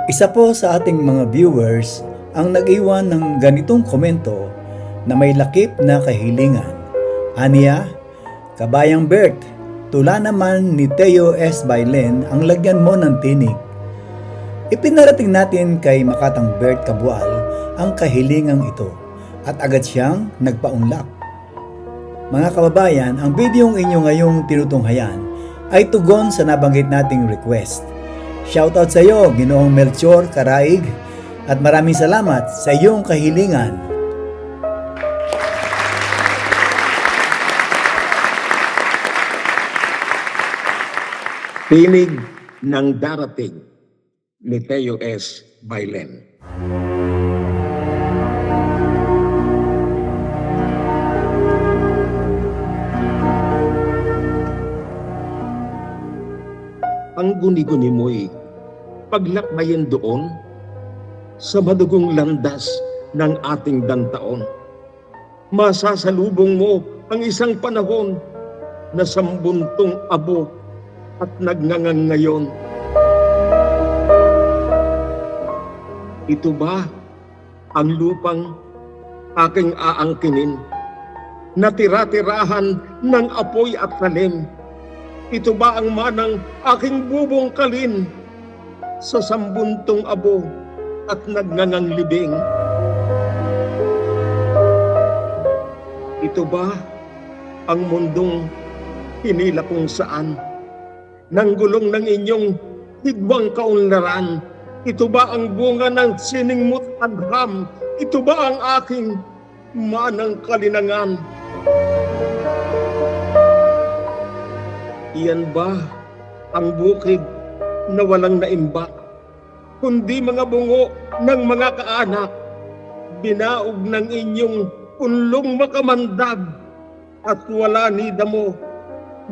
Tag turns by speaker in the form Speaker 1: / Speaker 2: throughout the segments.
Speaker 1: Isa po sa ating mga viewers ang nag-iwan ng ganitong komento na may lakip na kahilingan. Aniya, Kabayang Bert, tula naman ni Teo S. Bailen ang lagyan mo ng tinig. Ipinarating natin kay Makatang Bert Kabual ang kahilingang ito at agad siyang nagpaunlak. Mga kababayan, ang bidyong inyo ngayong tinutunghayan ay tugon sa nabanggit nating request. Shoutout sa iyo, Ginoong Melchor Karaig, at maraming salamat sa iyong kahilingan.
Speaker 2: Tinig ng darating ni Teo S. Bailen. Ang guni-guni mo'y paglakbayin doon sa madugong landas ng ating dantaon. Masasalubong mo ang isang panahon na sambuntong abo at nagngangang ngayon. Ito ba ang lupang aking aangkinin na tira-tirahan ng apoy at talim? Ito ba ang manang aking bubungkalin sa sambuntong abo at nagngangang libing? Ito ba ang mundong hinila kung saan nang gulong ng inyong higwang kaunlaran? Ito ba ang bunga ng siningmut agham? Ito ba ang aking manang kalinangan? Iyan ba ang bukid na walang naimbak, kundi mga bungo ng mga kaanak, binaog ng inyong unlong makamandag, at wala ni damo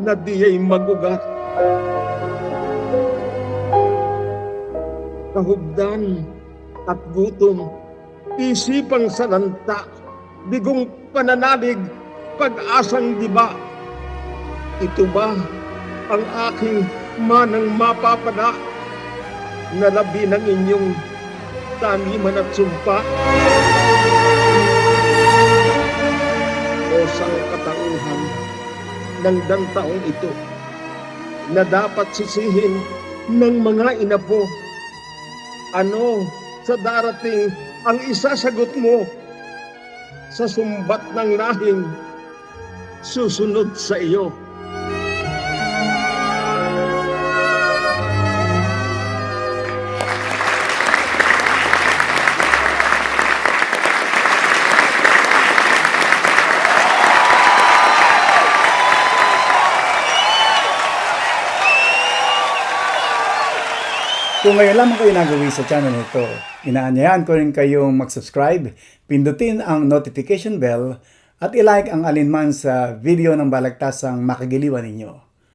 Speaker 2: na diya'y magugat? Kahugdan at gutom, isipang salanta, bigong pananalig, pag-asang diba? Ito ba ang aking manang mapapala na labi ng inyong taniman at sumpa? O sangkatauhan ng dantaong ito na dapat sisihin ng mga inapo? Ano sa darating ang isasagot mo sa sumbat ng lahing susunod sa iyo?
Speaker 1: Kung ngayon lamang kayo nagawi sa channel nito, inaanyayahan ko rin kayong mag-subscribe, pindutin ang notification bell, at ilike ang alinman sa video ng balagtasang makagiliwan ninyo.